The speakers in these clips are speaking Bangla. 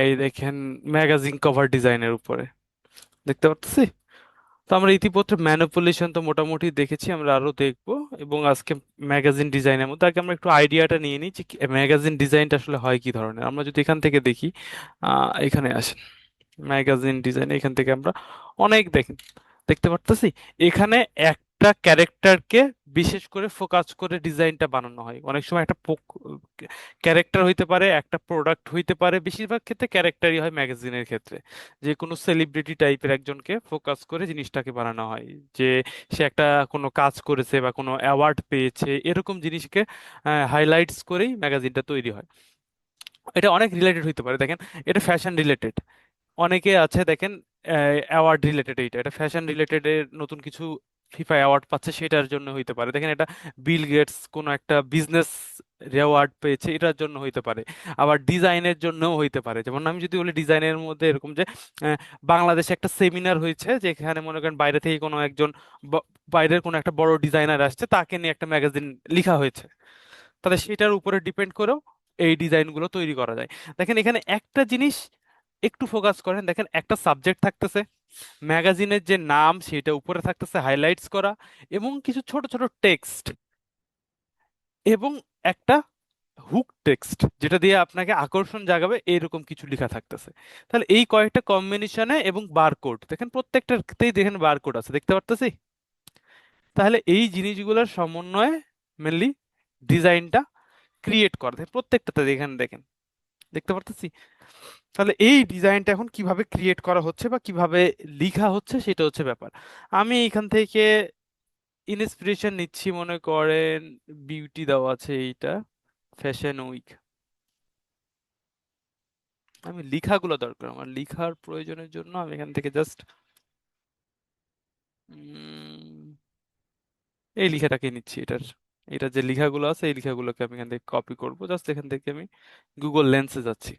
এই দেখেন, ম্যাগাজিন কভার ডিজাইনের উপরে দেখতে পাচ্ছি। তো আমরা ইতিপত্র ম্যানিপুলেশন তো মোটামুটি দেখেছি, আমরা আরো দেখবো। এবং আজকে ম্যাগাজিন ডিজাইনের মধ্যে আগে আমরা একটু আইডিয়াটা নিয়ে নিই যে ম্যাগাজিন ডিজাইনটা আসলে হয় কি ধরনের। আমরা যদি এখান থেকে দেখি, এখানে আসেন, ম্যাগাজিন ডিজাইন, এখান থেকে আমরা অনেক দেখতে পারতেছি। এখানে একটা ক্যারেক্টারকে বিশেষ করে ফোকাস করে ডিজাইনটা বানানো হয়। অনেক সময় একটা ক্যারেক্টার হইতে পারে, একটা প্রোডাক্ট হইতে পারে, বেশিরভাগ ক্ষেত্রে ক্যারেক্টারই হয় ম্যাগাজিনের ক্ষেত্রে। যে কোনো সেলিব্রিটি টাইপের একজনকে ফোকাস করে জিনিসটাকে বানানো হয়, যে সে একটা কোনো কাজ করেছে বা কোনো অ্যাওয়ার্ড পেয়েছে, এরকম জিনিসকে হাইলাইটস করেই ম্যাগাজিনটা তৈরি হয়। এটা অনেক রিলেটেড হইতে পারে, দেখেন এটা ফ্যাশন রিলেটেড, অনেকে আছে দেখেন অ্যাওয়ার্ড রিলেটেড, এইটা এটা ফ্যাশন রিলেটেড এর নতুন কিছু ফিফা অ্যাওয়ার্ড পাচ্ছে সেটার জন্য হইতে পারে। দেখেন এটা বিল গেটস কোনো একটা বিজনেস অ্যাওয়ার্ড পেয়েছে, এটার জন্য হইতে পারে। আবার ডিজাইনের জন্যও হইতে পারে। যেমন আমি যদি বলি ডিজাইনের মধ্যে এরকম যে আহ, বাংলাদেশে একটা সেমিনার হয়েছে, যেখানে মনে করেন বাইরে থেকে কোনো একজন ব- বাইরের কোনো একটা বড় ডিজাইনার আসছে, তাকে নিয়ে একটা ম্যাগাজিন লিখা হয়েছে, তাহলে সেটার উপরে ডিপেন্ড করেও এই ডিজাইনগুলো তৈরি করা যায়। দেখেন এখানে একটা জিনিস একটু ফোকাস করেন, দেখেন একটা সাবজেক্ট থাকতেছে, ম্যাগাজিনের যে নাম সেটা উপরে থাকতেছে হাইলাইটস করা, এবং কিছু ছোট ছোট টেক্সট, এবং একটা হুক টেক্সট যেটা দিয়ে আপনাকে আকর্ষণ জাগাবে এরকম কিছু লেখা থাকতেছে। তাহলে এই কয়েকটা কম্বিনেশনে এবং বারকোড, দেখেন প্রত্যেকটাতেই দেখেন বারকোড আছে, দেখতে পারতেছি। তাহলে এই জিনিসগুলোর সমন্বয়ে মেনলি ডিজাইনটা ক্রিয়েট করা থাকে প্রত্যেকটাতে, এখানে দেখেন, দেখতে পারতেছি। তাহলে এই ডিজাইনটা এখন কিভাবে ক্রিয়েট করা হচ্ছে বা কিভাবে লিখা হচ্ছে সেটা হচ্ছে ব্যাপার। আমি এখান থেকে ইন্সপিরেশন নিচ্ছি, মনে করেন বিউটি দেওয়া আছে এইটা, ফ্যাশন উইক। আমি লিখাগুলো দরকার, আমার লিখার প্রয়োজনের জন্য আমি এখান থেকে জাস্ট এই লিখাটাকে নিচ্ছি, এটা যে লিখাগুলো আছে এই লিখাগুলোকে আমি এখান থেকে কপি করবো। জাস্ট এখান থেকে আমি গুগল লেন্সে যাচ্ছি,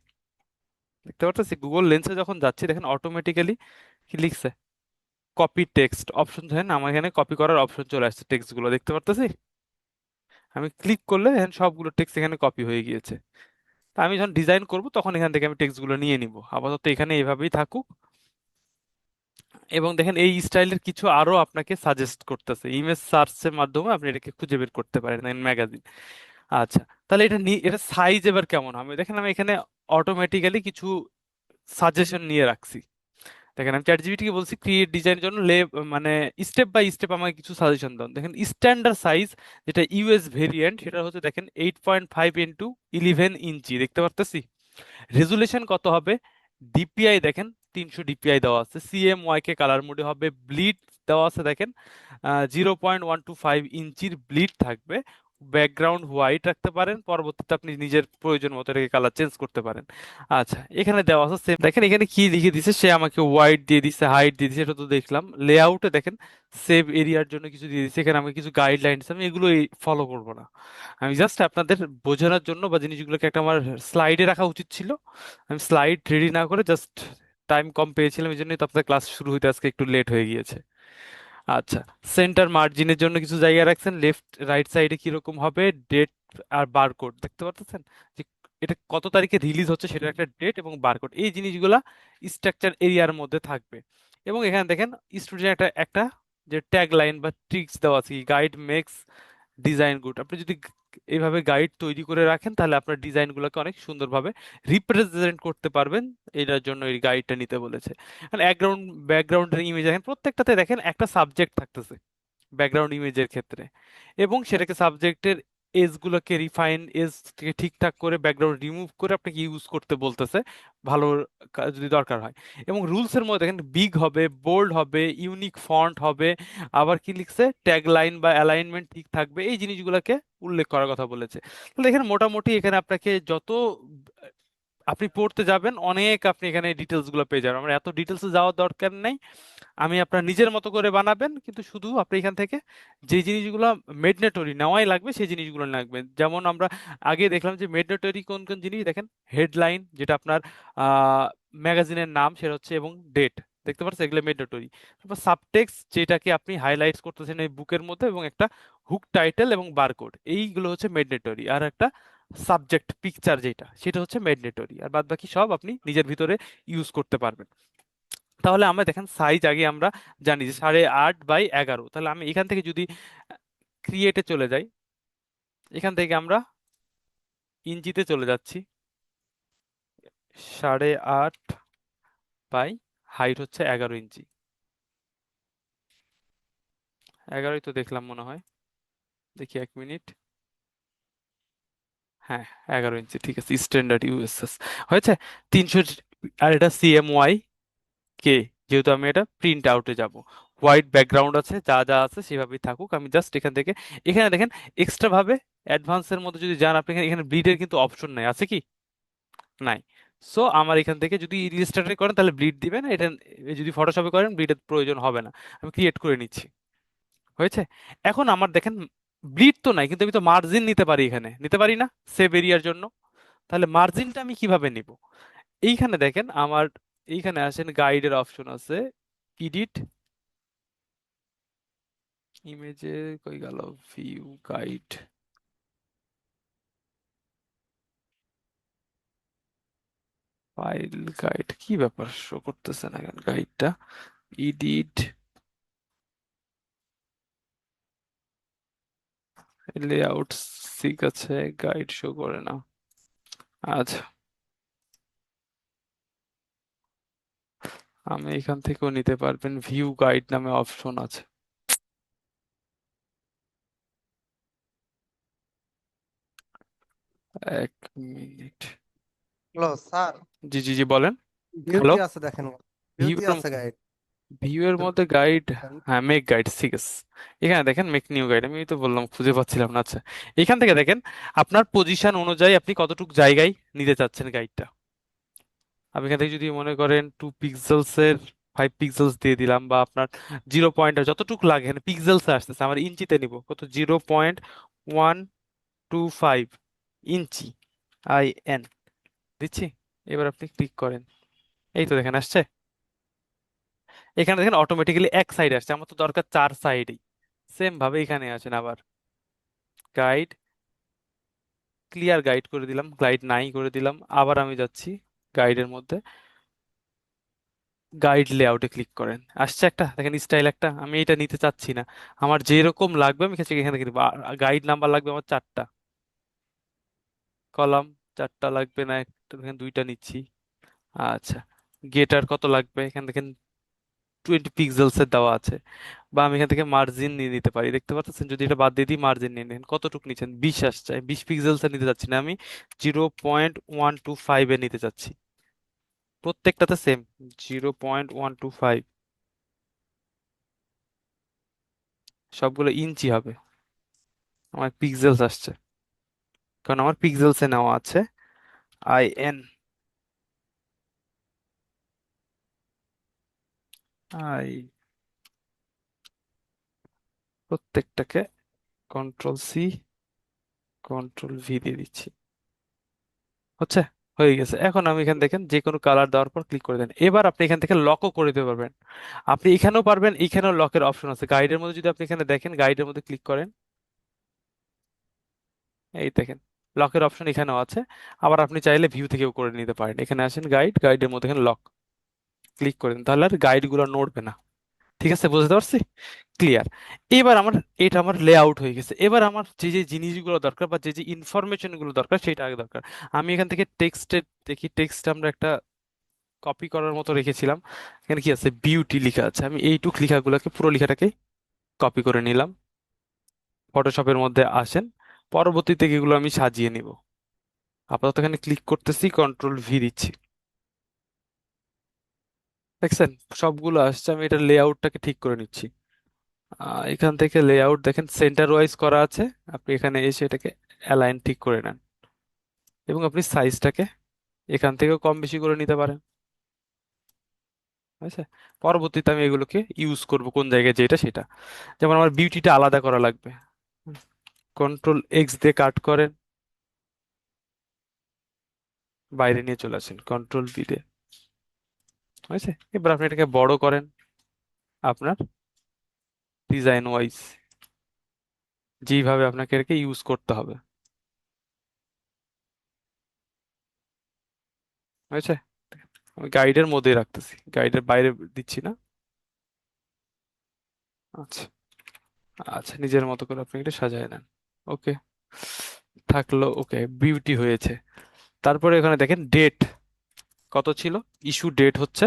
দেখতে পাচ্ছি গুগল লেন্সে যখন যাচ্ছি দেখেন অটোমেটিক্যালি কি লিখছে, কপি টেক্সট অপশন, দেখেন আমার এখানে কপি করার অপশন চলে আসছে, টেক্সট গুলো দেখতে পারতেছি। আমি ক্লিক করলে দেখেন সবগুলো টেক্সট এখানে কপি হয়ে গিয়েছে। তা আমি যখন ডিজাইন করব তখন এখান থেকে আমি টেক্সট গুলো নিয়ে নিব, আপাতত এখানে এইভাবেই থাকুক। এবং দেখেন এই স্টাইলের কিছু আরো আপনাকে সাজেস্ট করতেছে, ইমেজ সার্চের মাধ্যমে আপনি এটাকে খুঁজে বের করতে পারেন ম্যাগাজিন। আচ্ছা, তাহলে এটা সাইজ এবার কেমন হবে, দেখেন আমি এখানে অটোমেটিক্যালি কিছু সাজেশন নিয়ে রাখছি। দেখেন আমি চ্যাট জিপিটি কে বলছি ক্রিয়েট ডিজাইনের জন্য মানে স্টেপ বাই স্টেপ আমাকে কিছু সাজেশন দাও। দেখেন স্ট্যান্ডার্ড সাইজ যেটা ইউএস ভেরিয়েন্ট সেটা হচ্ছে দেখেন 8.5 ইন্টু 11 ইঞ্চি, দেখতে পারতেছি। রেজুলেশন কত হবে, ডিপিআই দেখেন 300 ডিপিআই দেওয়া আছে, সিএমওয়াই কে কালার মোডে হবে, ব্লিড দেওয়া আছে দেখেন 0.125 ইঞ্চির ব্লিড থাকবে। ব্যাকগ্রাউন্ড হোয়াইট রাখতে পারেন, পরবর্তীতে আপনি নিজের প্রয়োজন মতো রেখে কালার চেঞ্জ করতে পারেন। আচ্ছা, এখানে দেওয়া আছে সেম, দেখেন এখানে কি লিখে দিছে, সে আমাকে হোয়াইট দিয়ে দিছে, হাইট দিয়ে দিছে, এটা তো দেখলাম। লেআউটে দেখেন সেভ এরিয়ার জন্য কিছু দিয়ে দিছে, এখানে আমাকে কিছু গাইডলাইন, আমি এগুলো ফলো করব না। আমি জাস্ট আপনাদের বোঝানোর জন্য বা জিনিসগুলোকে একটা আমার স্লাইডে রাখা উচিত ছিল, আমি স্লাইড রেডি না করে জাস্ট টাইম কম পেয়েছিলাম, এই জন্যই তো আপনাদের ক্লাস শুরু হইতে আজকে একটু লেট হয়ে গিয়েছে। আচ্ছা, সেন্টার মার্জিনের জন্য কিছু জায়গা রাখছেন, লেফট রাইট সাইডে কিরকম হবে, ডেট আর বারকোড দেখতে পাচ্ছেন, যে এটা কত তারিখে রিলিজ হচ্ছে সেটা একটা ডেট এবং বারকোড, এই জিনিসগুলা স্ট্রাকচার এরিয়ার মধ্যে থাকবে। এবং এখানে দেখেন স্টুডেন্ট একটা একটা যে ট্যাগ লাইন বা ট্রিক্স দেওয়া আছে, গাইড মেক্স ডিজাইন গুড। আপনি যদি এইভাবে গাইড তৈরি করে রাখেন তাহলে আপনার ডিজাইনগুলোকে অনেক সুন্দরভাবে রিপ্রেজেন্ট করতে পারবেন, এটার জন্য এই গাইডটা নিতে বলেছে। ব্যাকগ্রাউন্ডের ইমেজ দেখেন প্রত্যেকটাতে দেখেন একটা সাবজেক্ট থাকতেছে ব্যাকগ্রাউন্ড ইমেজের ক্ষেত্রে, এবং সেটাকে সাবজেক্টের এজ গুলোকে রিফাইন এজ থেকে ঠিকঠাক করে ব্যাকগ্রাউন্ড রিমুভ করে আপনাকে ইউজ করতে বলতেছে ভালো যদি দরকার হয়। এবং রুলস এর মধ্যে দেখেন বিগ হবে, বোল্ড হবে, ইউনিক ফন্ট হবে, আবার কি লিখছে ট্যাগ লাইন বা অ্যালাইনমেন্ট ঠিক থাকবে, এই জিনিসগুলোকে উল্লেখ করার কথা বলেছে। তাহলে এখানে মোটামুটি এখানে আপনাকে যত আপনি পড়তে যাবেন অনেক আপনি এখানে ডিটেলস গুলো পেয়ে যাবেন, আমার এত ডিটেলসে যাওয়ার দরকার নেই। আমি আপনার নিজের মতো করে বানাবেন, কিন্তু শুধু আপনি এখান থেকে যে জিনিসগুলো মেডনেটরি নেওয়াই লাগবে সেই জিনিসগুলো লাগবে। যেমন আমরা আগে দেখলাম যে মেডনেটরি কোন কোন জিনিস, দেখেন হেডলাইন যেটা আপনার ম্যাগাজিনের নাম সেটা হচ্ছে, এবং ডেট, দেখতে পাচ্ছেন এগুলো মেডনেটরি। তারপর সাবটেক্সট যেটাকে আপনি হাইলাইটস করতেছেন এই বুকের মধ্যে, এবং একটা হুক টাইটেল এবং বারকোড, এইগুলো হচ্ছে মেডনেটরি। আর একটা সাবজেক্ট পিকচার যেটা সেটা হচ্ছে ম্যান্ডেটরি, আর বাদ বাকি সব আপনি নিজের ভিতরে ইউজ করতে পারবেন। তাহলে আমরা দেখেন সাইজ আগে আমরা জানি যে 8.5 বাই 11, তাহলে আমি এখান থেকে যদি ক্রিয়েটে চলে যাই, এখান থেকে আমরা ইঞ্চিতে চলে যাচ্ছি। 8.5 বাই হাইট হচ্ছে 11 ইঞ্চি। 11ই তো দেখলাম মনে হয়, দেখি 1 মিনিট। হ্যাঁ, 11 ইঞ্চি, ঠিক আছে, স্ট্যান্ডার্ড ইউএসএস হয়েছে 300। আর এটা সিএমওয়াই কে, যেহেতু আমি এটা প্রিন্ট আউটে যাব, হোয়াইট ব্যাকগ্রাউন্ড আছে, যা যা আছে সেভাবেই থাকুক। আমি জাস্ট এখান থেকে, এখানে দেখেন এক্সট্রা ভাবে অ্যাডভান্সের মধ্যে যদি যান আপনি, এখানে এখানে ব্লিডের কিন্তু অপশন নাই, আছে কি? নাই। সো আমার এখান থেকে যদি ইলিস্ট্রেটরে করেন তাহলে ব্লিড দিবে না, এটা যদি ফটোশপে করেন ব্লিডের প্রয়োজন হবে না। আমি ক্রিয়েট করে নিচ্ছি, হয়েছে। এখন আমার দেখেন ব্লিড তো নাই, কিন্তু আমি তো মার্জিন নিতে পারি, এখানে নিতে পারি না সেভ এরিয়ার জন্য। তাহলে মার্জিনটা আমি কিভাবে নিব? এইখানে দেখেন আমার, এইখানে আসেন, গাইডের অপশন আছে, এডিট ইমেজে, কই গেল, ভিউ গাইড, ফাইল গাইড, কি ব্যাপার শো করতেছে না কেন গাইডটা? এডিট, লেআউট, ঠিক আছে, গাইড শো করে না। আচ্ছা, আমি এখান থেকেও নিতে পারবেন, ভিউ গাইড নামে অপশন আছে। 1 মিনিট। হ্যালো স্যার, জি জি জি, বলেন। হ্যালো। বিউটি আছে দেখেন, ভিউ বিউটি এর, আছে গাইড। ভিউ এর মধ্যে গাইড, হ্যাঁ মেক গাইড, ঠিক আছে। এখানে দেখেন মেক নিউ গাইড, আমি তো বললাম খুঁজে পাচ্ছিলাম না। আচ্ছা, এখান থেকে দেখেন আপনার পজিশন অনুযায়ী আপনি কতটুকু জায়গায় নিতে চাচ্ছেন গাইডটা। আপনি এখান থেকে যদি মনে করেন 2 পিক্সেলস এর 5 পিক্সেলস দিয়ে দিলাম, বা আপনার 0 পয়েন্ট যতটুকু লাগে, এখানে পিক্সেলস আসতেছে, আমার ইঞ্চিতে নিব, কত, 0.125 ইঞ্চি, IN দিচ্ছি। এবার আপনি ক্লিক করেন, এই তো দেখেন আসছে। এখানে দেখেন অটোমেটিক্যালি এক সাইড আসছে, আমার তো দরকার 4 সাইডেই। সেম ভাবে এখানে আসেন আবার, গাইড, ক্লিয়ার গাইড করে দিলাম, গাইড নাই করে দিলাম। আবার আমি যাচ্ছি গাইডের মধ্যে, গাইড লেআউটে ক্লিক করেন, আসছে একটা, দেখেন স্টাইল একটা, আমি এটা নিতে চাচ্ছি না, আমার যেরকম লাগবে আমি এখান থেকে নিবো। গাইড নাম্বার লাগবে আমার 4টা, কলাম 4টা লাগবে না, একটা দেখেন 2টা নিচ্ছি। আচ্ছা, গেটার কত লাগবে, এখান দেখেন 20 পিক্সেলস এর দেওয়া আছে। বা আমি এখান থেকে মার্জিন নিয়ে নিতে পারি, দেখতে পাচ্ছেন, যদি এটা বাদ দিয়ে দিই মার্জিন নিয়ে নেন, কতটুকু নিচ্ছেন, 20 আসছে, 20 পিক্সেলস এর নিতে চাচ্ছি না, আমি 0.125 এর নিতে চাচ্ছি। প্রত্যেকটাতে সেম 0.125, সবগুলো ইঞ্চি হবে। আমার পিক্সেলস আসছে, কারণ আমার পিক্সেলসে নেওয়া আছে, IN, আই, প্রত্যেকটাকে কন্ট্রোল C, কন্ট্রোল V দিয়ে দিচ্ছি, হচ্ছে, হয়ে গেছে। এখন আমি এখান দেখেন যে কোনো কালার দেওয়ার পর ক্লিক করে দেন, এবার আপনি এখান থেকে লকও করে দিতে পারবেন। আপনি এখানেও পারবেন, এখানেও লকের অপশন আছে, গাইডের মধ্যে যদি আপনি এখানে দেখেন, গাইডের মধ্যে ক্লিক করেন, এই দেখেন লকের অপশন এখানেও আছে। আবার আপনি চাইলে ভিউ থেকেও করে নিতে পারেন, এখানে আসেন গাইড, গাইডের মধ্যে এখানে লক, ক্লিক করেন, তাহলে আর গাইড গুলো নড়বে না। ঠিক আছে, বুঝতে পারছি, ক্লিয়ার। এবার আমার, এটা আমার লেআউট হয়ে গেছে। এবার আমার যে যে জিনিসগুলো দরকার বা যে যে ইনফরমেশন গুলো দরকার সেটা আগে দরকার। আমি এখান থেকে টেক্সটে দেখি, টেক্সট আমরা একটা কপি করার মতো রেখেছিলাম, এখানে কি আছে, বিউটি লেখা আছে, আমি এইটুক লেখাগুলোকে, পুরো লেখাটাকে কপি করে নিলাম। ফটোশপের মধ্যে আসেন, পরবর্তীতে এগুলো আমি সাজিয়ে নিব। আপাতত এখানে ক্লিক করতেছি, কন্ট্রোল V দিচ্ছি, দেখছেন সবগুলো আসছে। আমি এটা লেআউটটাকে ঠিক করে নিচ্ছি। এখান থেকে লেআউট দেখেন সেন্টার ওয়াইজ করা আছে, আপনি এখানে এসে এটাকে অ্যালাইন ঠিক করে নেন, এবং আপনি সাইজটাকে এখান থেকেও কম বেশি করে নিতে পারেন। আচ্ছা, পরবর্তীতে আমি এগুলোকে ইউজ করব কোন জায়গায়, যেটা সেটা, যেমন আমার বিউটিটা আলাদা করা লাগবে, কন্ট্রোল X দিয়ে কাট করেন, বাইরে নিয়ে চলে আসেন, কন্ট্রোল V দিয়ে, হয়েছে। এবার আপনি এটাকে বড় করেন আপনার ডিজাইন ওয়াইজ, যেইভাবে আপনাকে এটাকে ইউজ করতে হবে। হয়েছে? আমি গাইডের মধ্যেই রাখতেছি, গাইডের বাইরে দিচ্ছি না। আচ্ছা। আচ্ছা, নিজের মতো করে আপনি এটা সাজায় নেন। ওকে, থাকলো। ওকে, বিউটি হয়েছে। তারপরে এখানে দেখেন ডেট কত ছিল, ইস্যু ডেট হচ্ছে,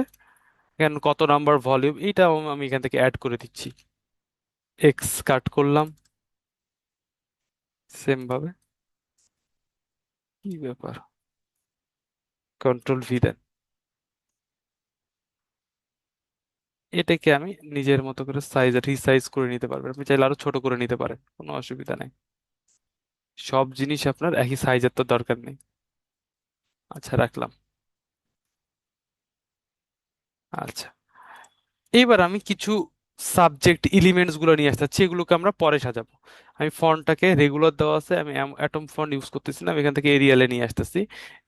এখানে কত নাম্বার ভলিউম, এইটা আমি এখান থেকে অ্যাড করে দিচ্ছি। এক্স কাট করলাম সেম ভাবে। কি ব্যাপার, কন্ট্রোল ভি দেন। এটাকে আমি নিজের মতো করে সাইজ রিসাইজ করে নিতে পারবেন, আপনি চাইলে আরো ছোট করে নিতে পারেন, কোনো অসুবিধা নেই। সব জিনিস আপনার একই সাইজের তো দরকার নেই। আচ্ছা, রাখলাম। আচ্ছা, এইবার আমি কিছু সাবজেক্ট এলিমেন্টস গুলো নিয়ে আসতে চাচ্ছি, এগুলোকে আমরা পরে সাজাবো। আমি ফন্টটাকে রেগুলার দেওয়া আছে, আমি অ্যাটম ফন্ট ইউজ করতেছি না, আমি এখান থেকে এরিয়ালে নিয়ে আসতেছি।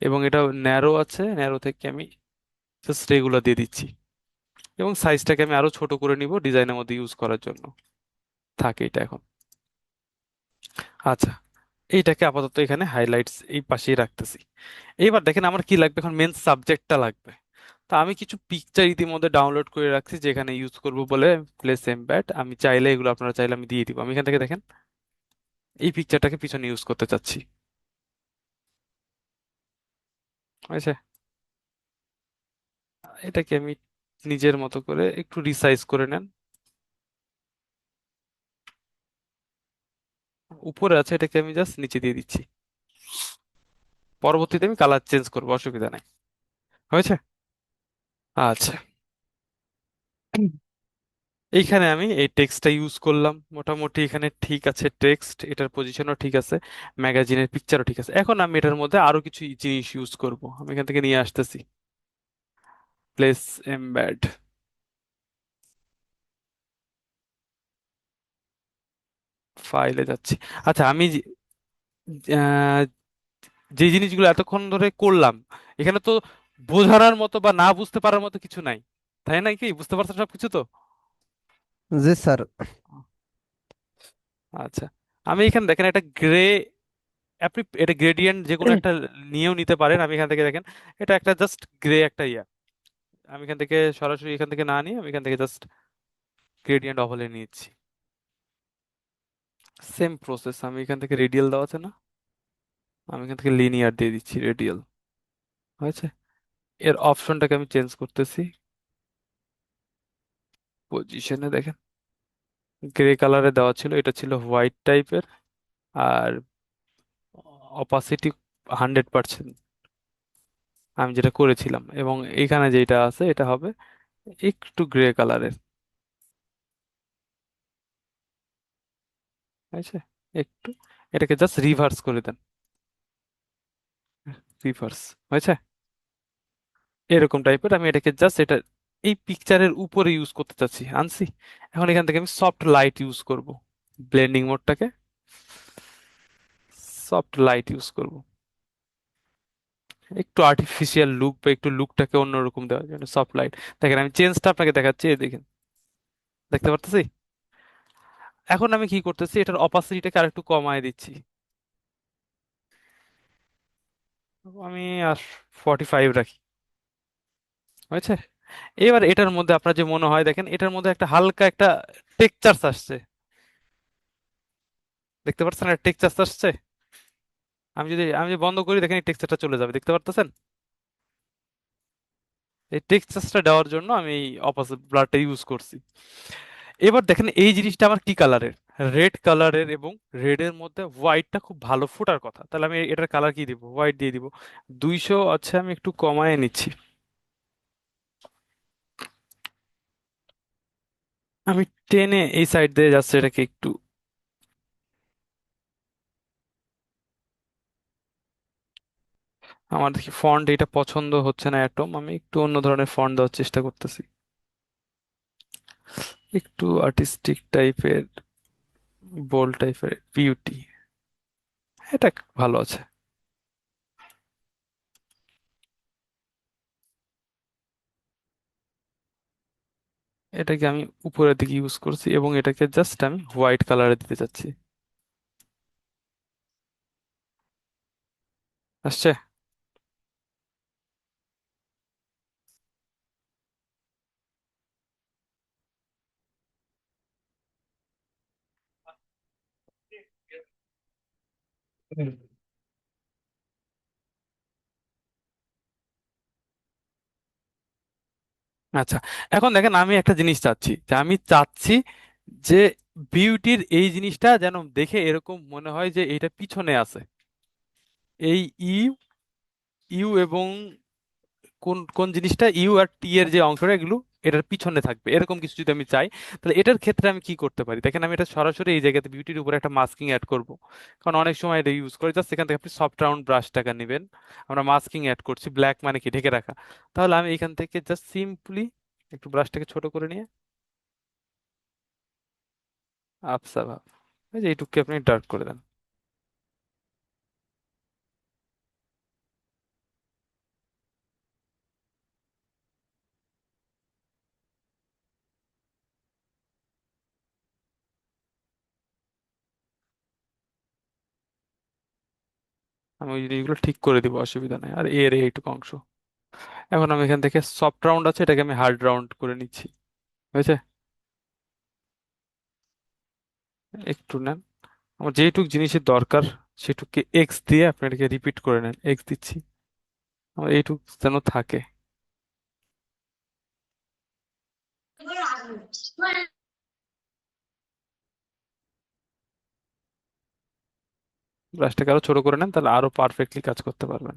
এবং এটা ন্যারো আছে, ন্যারো থেকে আমি জাস্ট রেগুলার দিয়ে দিচ্ছি। এবং সাইজটাকে আমি আরো ছোট করে নিব ডিজাইনের মধ্যে ইউজ করার জন্য। থাকে এটা এখন। আচ্ছা, এইটাকে আপাতত এখানে হাইলাইটস এই পাশেই রাখতেছি। এইবার দেখেন আমার কি লাগবে, এখন মেন সাবজেক্টটা লাগবে। তো আমি কিছু পিকচার ইতিমধ্যে ডাউনলোড করে রাখছি যেখানে ইউজ করব বলে, প্লেস এমবেড। আমি চাইলে এগুলো, আপনারা চাইলে আমি দিয়ে দিব। আমি এখান থেকে দেখেন এই পিকচারটাকে পিছনে ইউজ করতে চাচ্ছি। হয়েছে? এটাকে আমি নিজের মতো করে একটু রিসাইজ করে নেন। উপরে আছে, এটাকে আমি জাস্ট নিচে দিয়ে দিচ্ছি। পরবর্তীতে আমি কালার চেঞ্জ করবো, অসুবিধা নাই। হয়েছে? আচ্ছা, এইখানে আমি এই টেক্সটটা ইউজ করলাম, মোটামুটি এখানে ঠিক আছে, টেক্সট এটার পজিশনও ঠিক আছে, ম্যাগাজিনের পিকচারও ঠিক আছে। এখন আমি এটার মধ্যে আরো কিছু জিনিস ইউজ করব, আমি এখান থেকে নিয়ে আসতেছি। প্লেস এমবেড, ফাইলে যাচ্ছি। আচ্ছা, আমি আহ, যে জিনিসগুলো এতক্ষণ ধরে করলাম, এখানে তো বোঝানোর মতো বা না বুঝতে পারার মতো কিছু নাই, তাই না? কি বুঝতে পারছো সবকিছু তো? জি স্যার। আচ্ছা, আমি এখানে দেখেন একটা গ্রে, আপনি এটা গ্রেডিয়েন্ট যে কোনো একটা নিয়েও নিতে পারেন। আমি এখান থেকে দেখেন এটা একটা জাস্ট গ্রে একটা ইয়া, আমি এখান থেকে সরাসরি এখান থেকে না নিয়ে আমি এখান থেকে জাস্ট গ্রেডিয়েন্ট অফলে নিয়েছি। সেম প্রসেস, আমি এখান থেকে রেডিয়াল দেওয়া আছে না, আমি এখান থেকে লিনিয়ার দিয়ে দিচ্ছি রেডিয়াল। হয়েছে? এর অপশনটাকে আমি চেঞ্জ করতেছি। পজিশনে দেখেন গ্রে কালারে দেওয়া ছিল, এটা ছিল হোয়াইট টাইপের। আর অপাসিটি 100% আমি যেটা করেছিলাম, এবং এখানে যেটা আছে এটা হবে একটু গ্রে কালারের। হয়েছে? একটু এটাকে জাস্ট রিভার্স করে দেন। রিভার্স। হয়েছে? এরকম টাইপের আমি এটাকে জাস্ট এটা এই পিকচারের উপরে ইউজ করতে চাচ্ছি, আনছি। এখন এখান থেকে আমি সফট লাইট ইউজ করব, ব্লেন্ডিং মোডটাকে সফট লাইট ইউজ করব, একটু আর্টিফিশিয়াল লুক বা একটু লুকটাকে অন্যরকম দেওয়ার জন্য সফট লাইট। দেখেন আমি চেঞ্জটা আপনাকে দেখাচ্ছি, এই দেখেন, দেখতে পারতেছি? এখন আমি কি করতেছি, এটার অপাসিটিটাকে আরেকটু কমায় দিচ্ছি। আমি আর 45 রাখি। হয়েছে? এবার এটার মধ্যে আপনার যে মনে হয়, দেখেন এটার মধ্যে একটা হালকা একটা টেক্সচার আসছে, দেখতে পাচ্ছেন একটা টেক্সচার আসছে? আমি যদি বন্ধ করি, দেখেন এই টেক্সচারটা চলে যাবে, দেখতে পারতেছেন? এই টেক্সচারটা দেওয়ার জন্য আমি এই অপোজিট ব্লারটা ইউজ করছি। এবার দেখেন এই জিনিসটা আমার কি কালারের, রেড কালারের, এবং রেড এর মধ্যে হোয়াইটটা খুব ভালো ফোটার কথা, তাহলে আমি এটার কালার কি দিব, হোয়াইট দিয়ে দিব। 200, আচ্ছা আমি একটু কমায় নিচ্ছি। আমি টেনে এই সাইড দিয়ে যাচ্ছে, এটাকে একটু, আমার দেখি ফন্ট এটা পছন্দ হচ্ছে না একদম, আমি একটু অন্য ধরনের ফন্ট দেওয়ার চেষ্টা করতেছি, একটু আর্টিস্টিক টাইপের, বোল্ড টাইপের, বিউটি, এটা ভালো আছে। এটাকে আমি উপরের দিকে ইউজ করছি এবং এটাকে জাস্ট আমি হোয়াইট কালারে দিতে চাচ্ছি। আসছে? হুম। আচ্ছা, এখন দেখেন আমি একটা জিনিস চাচ্ছি, যে আমি চাচ্ছি যে বিউটির এই জিনিসটা যেন দেখে এরকম মনে হয় যে এটা পিছনে আছে, এই ইউ, ইউ এবং কোন কোন জিনিসটা, ইউ আর টি এর যে অংশটা, এগুলো এটার পিছনে থাকবে, এরকম কিছু যদি আমি চাই, তাহলে এটার ক্ষেত্রে আমি কি করতে পারি? দেখেন আমি এটা সরাসরি এই জায়গাতে বিউটির উপরে একটা মাস্কিং অ্যাড করব, কারণ অনেক সময় এটা ইউজ করে। জাস্ট এখান থেকে আপনি সফট রাউন্ড ব্রাশটাকে নেবেন, আমরা মাস্কিং অ্যাড করছি, ব্ল্যাক মানে কি ঢেকে রাখা। তাহলে আমি এখান থেকে জাস্ট সিম্পলি একটু ব্রাশটাকে ছোট করে নিয়ে আফসা ভাব, এই যে এইটুকুকে আপনি ডার্ক করে দেন। আমি ওই জিনিসগুলো ঠিক করে দিব, অসুবিধা নেই। আর এর এইটুকু অংশ, এখন আমি এখান থেকে সফট রাউন্ড আছে, এটাকে আমি হার্ড রাউন্ড করে নিচ্ছি, হয়েছে? একটু নেন, আমার যেটুক জিনিসের দরকার সেটুককে এক্স দিয়ে আপনি এটাকে রিপিট করে নেন, এক্স দিচ্ছি, আমার এইটুক যেন থাকে। ব্রাশটাকে আরো ছোট করে নেন, তাহলে আরো পারফেক্টলি কাজ করতে পারবেন।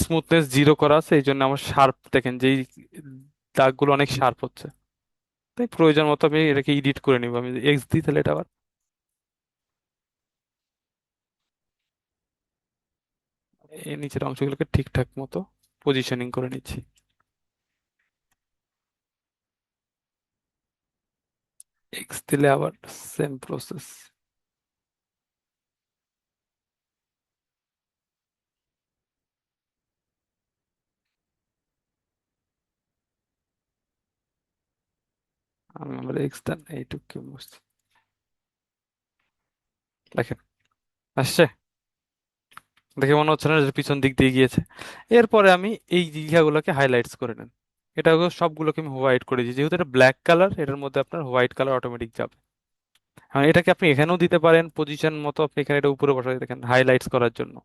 স্মুথনেস জিরো করা আছে, এই জন্য আমার শার্প দেখেন যেই দাগগুলো অনেক শার্প হচ্ছে। তাই প্রয়োজন মতো আমি এটাকে এডিট করে নিব, আমি এক্স দিই তাহলে এটা আবার এই নিচের অংশগুলোকে ঠিকঠাক মতো পজিশনিং করে নিচ্ছি। এক্স দিলে আবার সেম প্রসেস। আমি আবার এক্স দেন এইটুকু বুঝছি, দেখেন আসছে, দেখে মনে হচ্ছে না যে পিছন দিক দিয়ে গিয়েছে। এরপরে আমি এই জায়গাগুলোকে হাইলাইটস করে নেন, এটা সবগুলোকে আমি হোয়াইট করে দিই, যেহেতু এটা ব্ল্যাক কালার, এটার মধ্যে আপনার হোয়াইট কালার অটোমেটিক যাবে। হ্যাঁ, এটাকে আপনি এখানেও দিতে পারেন পজিশন মতো, আপনি এখানে এটা উপরে বসাই দেখেন হাইলাইটস করার জন্য।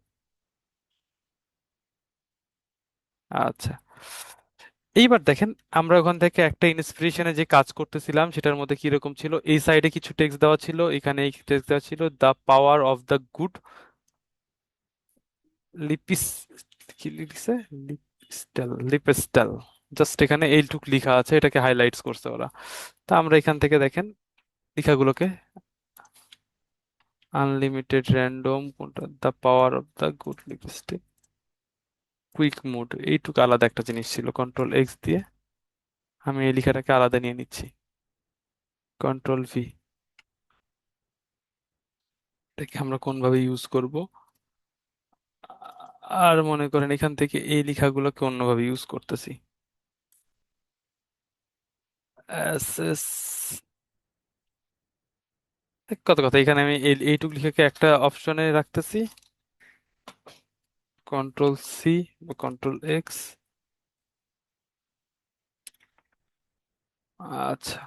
আচ্ছা, এইবার দেখেন আমরা ওখান থেকে একটা ইন্সপিরেশনে যে কাজ করতেছিলাম সেটার মধ্যে কিরকম ছিল, এই সাইডে কিছু টেক্সট দেওয়া ছিল, এখানে এই টেক্সট দেওয়া ছিল, the power of the good Lipi's, কি লিখছে, লিপস্টাল, জাস্ট এখানে এইটুক লেখা আছে, এটাকে হাইলাইটস করছে ওরা। তা আমরা এখান থেকে দেখেন লেখাগুলোকে, আনলিমিটেড র্যান্ডম কোনটা, the power of the good lipstick, quick mood, এইটুকু আলাদা একটা জিনিস ছিল, কন্ট্রোল এক্স দিয়ে আমি এই লেখাটাকে আলাদা নিয়ে নিচ্ছি, কন্ট্রোল ভি। এটাকে আমরা কোনভাবে ইউজ করব, আর মনে করেন এখান থেকে এই লেখাগুলোকে অন্যভাবে ইউজ করতেছি, এস এস, কত কথা, এখানে আমি এইটুকু লেখাকে একটা অপশনে রাখতেছি, কন্ট্রোল সি বা কন্ট্রোল এক্স। আচ্ছা,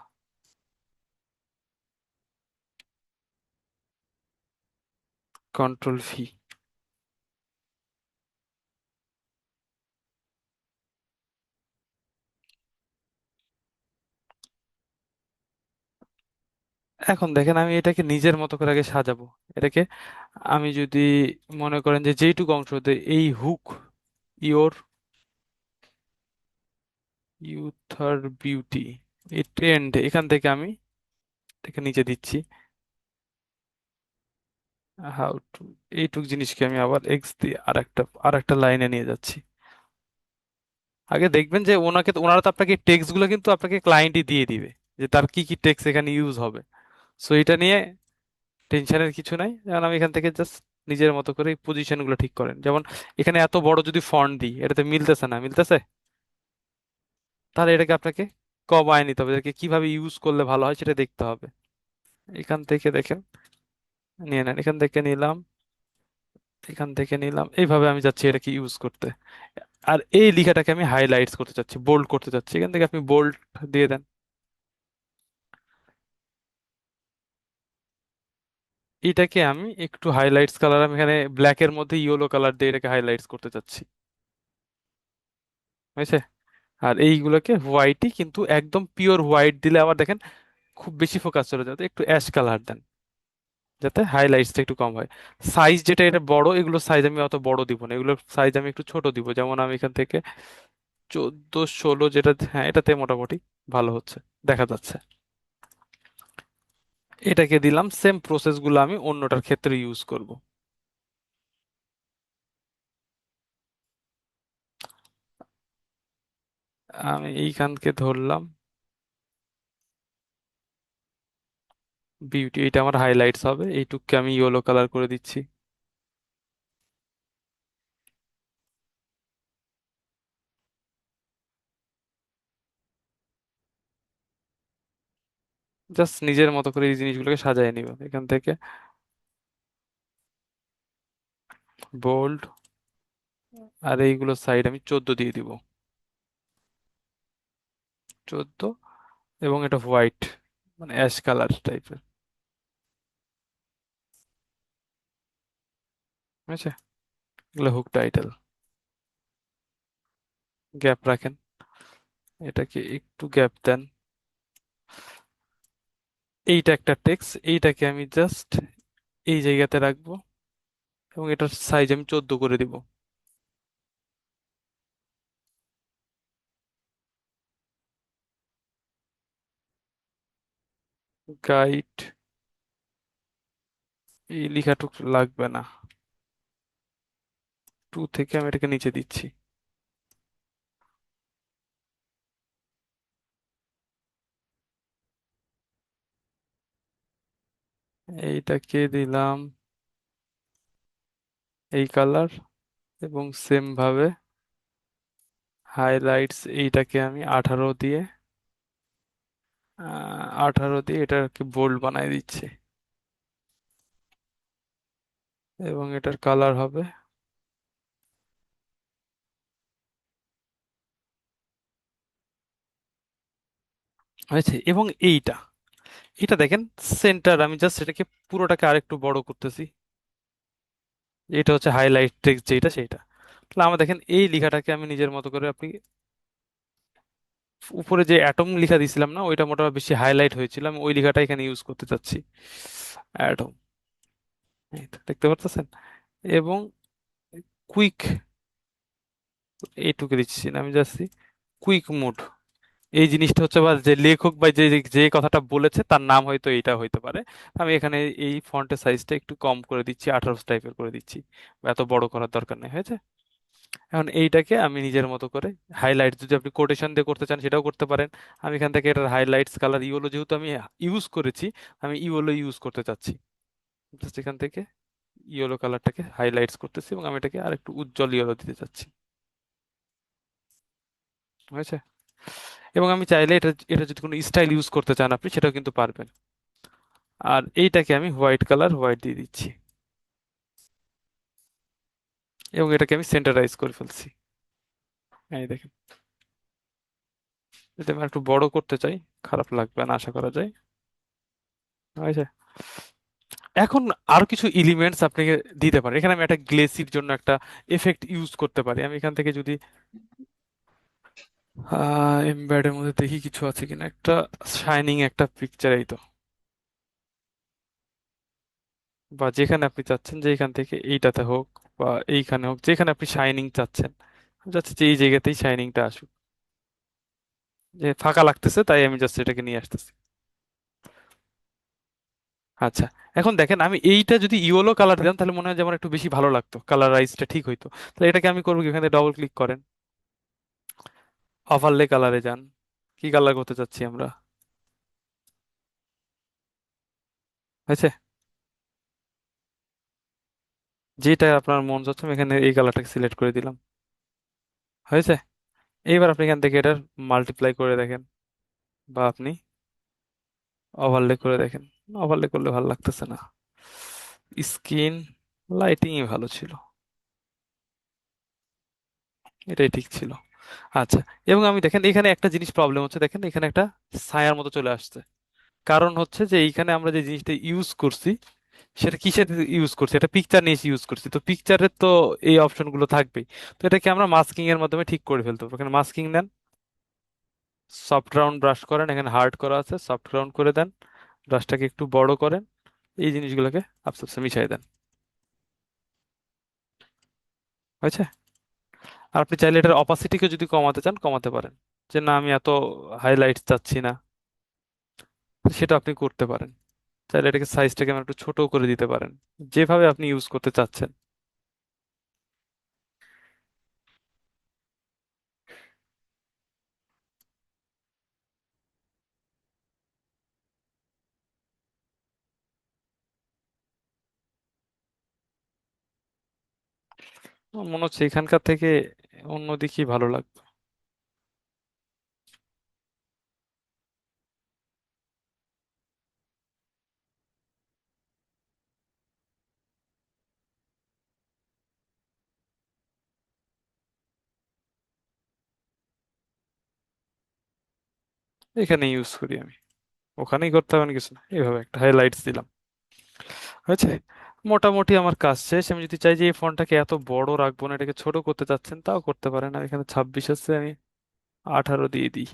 কন্ট্রোল ভি। এখন দেখেন আমি এটাকে নিজের মতো করে আগে সাজাবো, এটাকে আমি যদি মনে করেন যে যেইটুকু অংশ এই হুক, ইওর ইউথার বিউটি, এই ট্রেন্ড, এখান থেকে আমি এটাকে নিচে দিচ্ছি, হাউ টু, এইটুক জিনিসকে আমি আবার এক্স দিয়ে আর একটা লাইনে নিয়ে যাচ্ছি। আগে দেখবেন যে ওনারা তো আপনাকে টেক্সট গুলো কিন্তু আপনাকে ক্লায়েন্টই দিয়ে দিবে, যে তার কি কি টেক্সট এখানে ইউজ হবে। সো এটা নিয়ে টেনশনের কিছু নাই, কারণ আমি এখান থেকে জাস্ট নিজের মতো করে পজিশন গুলো ঠিক করেন। যেমন এখানে এত বড় যদি ফন্ট দিই, এটাতে মিলতেছে না, মিলতেছে, তাহলে এটাকে আপনাকে কমায় নিতে হবে, এটাকে কিভাবে ইউজ করলে ভালো হয় সেটা দেখতে হবে। এখান থেকে দেখেন, নিয়ে নেন, এখান থেকে নিলাম, এখান থেকে নিলাম, এইভাবে আমি যাচ্ছি এটাকে ইউজ করতে। আর এই লেখাটাকে আমি হাইলাইটস করতে চাচ্ছি, বোল্ড করতে চাচ্ছি, এখান থেকে আপনি বোল্ড দিয়ে দেন। এটাকে আমি একটু হাইলাইটস কালার, আমি এখানে ব্ল্যাকের মধ্যে ইয়েলো কালার দিয়ে এটাকে হাইলাইটস করতে চাচ্ছি, বুঝছে? আর এইগুলোকে হোয়াইটই, কিন্তু একদম পিওর হোয়াইট দিলে আবার দেখেন খুব বেশি ফোকাস চলে যাবে, তো একটু অ্যাশ কালার দেন যাতে হাইলাইটসটা একটু কম হয়। সাইজ যেটা এটা বড়, এগুলো সাইজ আমি অত বড় দিব না, এগুলোর সাইজ আমি একটু ছোট দিব। যেমন আমি এখান থেকে 14 16, যেটা হ্যাঁ এটাতে মোটামুটি ভালো হচ্ছে, দেখা যাচ্ছে। এটাকে দিলাম, সেম প্রসেস গুলো আমি অন্যটার ক্ষেত্রে ইউজ করব। আমি এইখানকে ধরলাম বিউটি, এটা আমার হাইলাইটস হবে, এইটুককে আমি ইয়েলো কালার করে দিচ্ছি। জাস্ট নিজের মতো করে এই জিনিসগুলোকে সাজায় নিব এখান থেকে। বোল্ড, আর এইগুলো সাইড আমি 14 দিয়ে দিব, 14। এবং এটা হোয়াইট, মানে অ্যাশ কালার টাইপের, ঠিক আছে? এগুলো হুক টাইটেল, গ্যাপ রাখেন, এটাকে একটু গ্যাপ দেন। এইটা একটা টেক্সট, এইটাকে আমি জাস্ট এই জায়গাতে রাখবো, এবং এটার সাইজ আমি 14 করে দিব। গাইড, এই লেখাটুক লাগবে না, 2 থেকে আমি এটাকে নিচে দিচ্ছি। এইটাকে দিলাম এই কালার, এবং সেম ভাবে হাইলাইটস এইটাকে আমি 18 দিয়ে, 18 দিয়ে এটাকে বোল্ড বানাই দিচ্ছি। এবং এটার কালার হবে, হয়েছে? এবং এইটা, এটা দেখেন সেন্টার, আমি জাস্ট এটাকে পুরোটাকে আরেকটু বড় করতেছি। এটা হচ্ছে হাইলাইট টেক্সট যেটা, সেইটা। তাহলে আমরা দেখেন এই লেখাটাকে আমি নিজের মতো করে, আপনি উপরে যে অ্যাটম লেখা দিছিলাম না, ওইটা মোটামুটি বেশি হাইলাইট হয়েছিল, আমি ওই লেখাটা এখানে ইউজ করতে চাচ্ছি, অ্যাটম। এই তো দেখতে পারতেছেন। এবং কুইক, এইটুকু দিচ্ছি না, আমি যাচ্ছি কুইক মোড। এই জিনিসটা হচ্ছে, বা যে লেখক বা যে যে কথাটা বলেছে তার নাম হয়তো এইটা হইতে পারে। আমি এখানে এই ফন্টের সাইজটা একটু কম করে দিচ্ছি, 18 টাইপের করে দিচ্ছি, বা এত বড় করার দরকার নেই, হয়েছে? এখন এইটাকে আমি নিজের মতো করে হাইলাইট, যদি আপনি কোটেশন দিয়ে করতে চান সেটাও করতে পারেন। আমি এখান থেকে এটার হাইলাইটস কালার ইয়েলো, যেহেতু আমি ইউজ করেছি, আমি ইয়েলো ইউজ করতে চাচ্ছি। জাস্ট এখান থেকে ইয়েলো কালারটাকে হাইলাইটস করতেছি, এবং আমি এটাকে আর একটু উজ্জ্বল ইয়েলো দিতে চাচ্ছি, হয়েছে? এবং আমি চাইলে এটা এটা যদি কোনো স্টাইল ইউজ করতে চান আপনি, সেটাও কিন্তু পারবেন। আর এইটাকে আমি হোয়াইট কালার, হোয়াইট দিয়ে দিচ্ছি, এবং এটাকে আমি সেন্টারাইজ করে ফেলছি। এই দেখেন, যদি আমি একটু বড় করতে চাই, খারাপ লাগবে না আশা করা যায়, হয়েছে? এখন আরো কিছু এলিমেন্টস আপনাকে দিতে পারে, এখানে আমি একটা গ্লেসির জন্য একটা এফেক্ট ইউজ করতে পারি। আমি এখান থেকে যদি এমবেডের মধ্যে দেখি কিছু আছে কিনা, একটা শাইনিং একটা পিকচার, এই তো। বা যেখানে আপনি চাচ্ছেন যে এখান থেকে এইটাতে হোক, বা এইখানে হোক, যেখানে আপনি শাইনিং চাচ্ছেন, আমি চাচ্ছি যে এই জায়গাতেই শাইনিংটা আসুক, যে ফাঁকা লাগতেছে তাই আমি জাস্ট এটাকে নিয়ে আসতেছি। আচ্ছা, এখন দেখেন আমি এইটা যদি ইয়েলো কালার দিতাম তাহলে মনে হয় যে আমার একটু বেশি ভালো লাগতো, কালারাইজটা ঠিক হইতো। তাহলে এটাকে আমি করবো কি, এখানে ডবল ক্লিক করেন, ওভারলে কালারে যান, কি কালার করতে চাচ্ছি আমরা, হয়েছে? যেটা আপনার মন চাচ্ছে আমি এখানে এই কালারটাকে সিলেক্ট করে দিলাম, হয়েছে? এইবার আপনি এখান থেকে এটার মাল্টিপ্লাই করে দেখেন, বা আপনি ওভারলে করে দেখেন। ওভারলে করলে ভালো লাগতেছে না, স্কিন লাইটিংই ভালো ছিল, এটাই ঠিক ছিল। আচ্ছা, এবং আমি দেখেন এখানে একটা জিনিস প্রবলেম হচ্ছে, দেখেন এখানে একটা ছায়ার মতো চলে আসছে। কারণ হচ্ছে যে এইখানে আমরা যে জিনিসটা ইউজ করছি সেটা কিসের ইউজ করছি, এটা পিকচার নিয়ে ইউজ করছি, তো পিকচারের তো এই অপশনগুলো থাকবেই। তো এটাকে আমরা মাস্কিং এর মাধ্যমে ঠিক করে ফেলতে পারবো। এখানে মাস্কিং দেন, সফট রাউন্ড ব্রাশ করেন, এখানে হার্ড করা আছে, সফট রাউন্ড করে দেন, ব্রাশটাকে একটু বড় করেন, এই জিনিসগুলোকে আস্তে আস্তে মিশাই দেন। হয়েছে? আর আপনি চাইলে এটার অপাসিটিকে যদি কমাতে চান কমাতে পারেন, যে না আমি এত হাইলাইট চাচ্ছি না, সেটা আপনি করতে পারেন। চাইলে এটাকে সাইজটাকে আমি একটু ছোট করে দিতে পারেন, যেভাবে আপনি ইউজ করতে চাচ্ছেন। আমার মনে হচ্ছে এখানকার থেকে অন্যদিকেই ভালো লাগবে। এখানে ইউজ করি আমি, ওখানেই করতে হবে না কিছু না, এইভাবে একটা হাইলাইটস দিলাম। হয়েছে? মোটামুটি আমার কাজ শেষ। আমি যদি চাই যে এই ফন্টটাকে এত বড় রাখবো না, এটাকে ছোট করতে চাচ্ছেন, তাও করতে পারেন। আর এখানে 26 আছে, আমি 18 দিয়ে দিই।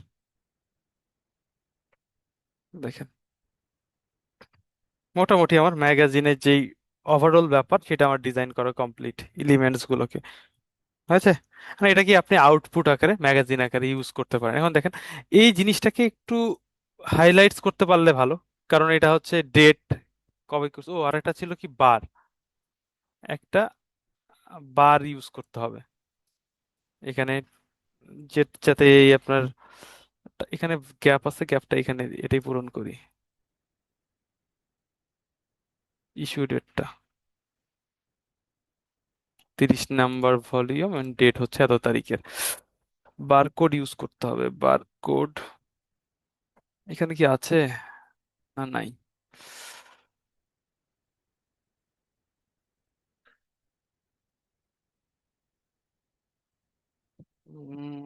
দেখেন, মোটামুটি আমার ম্যাগাজিনের যেই ওভারঅল ব্যাপার সেটা আমার ডিজাইন করা কমপ্লিট, এলিমেন্টস গুলোকে। হয়েছে? মানে এটা কি আপনি আউটপুট আকারে ম্যাগাজিন আকারে ইউজ করতে পারেন। এখন দেখেন, এই জিনিসটাকে একটু হাইলাইটস করতে পারলে ভালো, কারণ এটা হচ্ছে ডেট, কবে করছে। ও, আর একটা ছিল কি, বার, একটা বার ইউজ করতে হবে এখানে, যাতে এই আপনার এখানে গ্যাপ আছে, গ্যাপটা এখানে এটাই পূরণ করি। ইস্যু ডেটটা 30 নাম্বার ভলিউম, এন্ড ডেট হচ্ছে এত তারিখের। বারকোড ইউজ করতে হবে, বারকোড এখানে কি আছে? না, নাই। উম,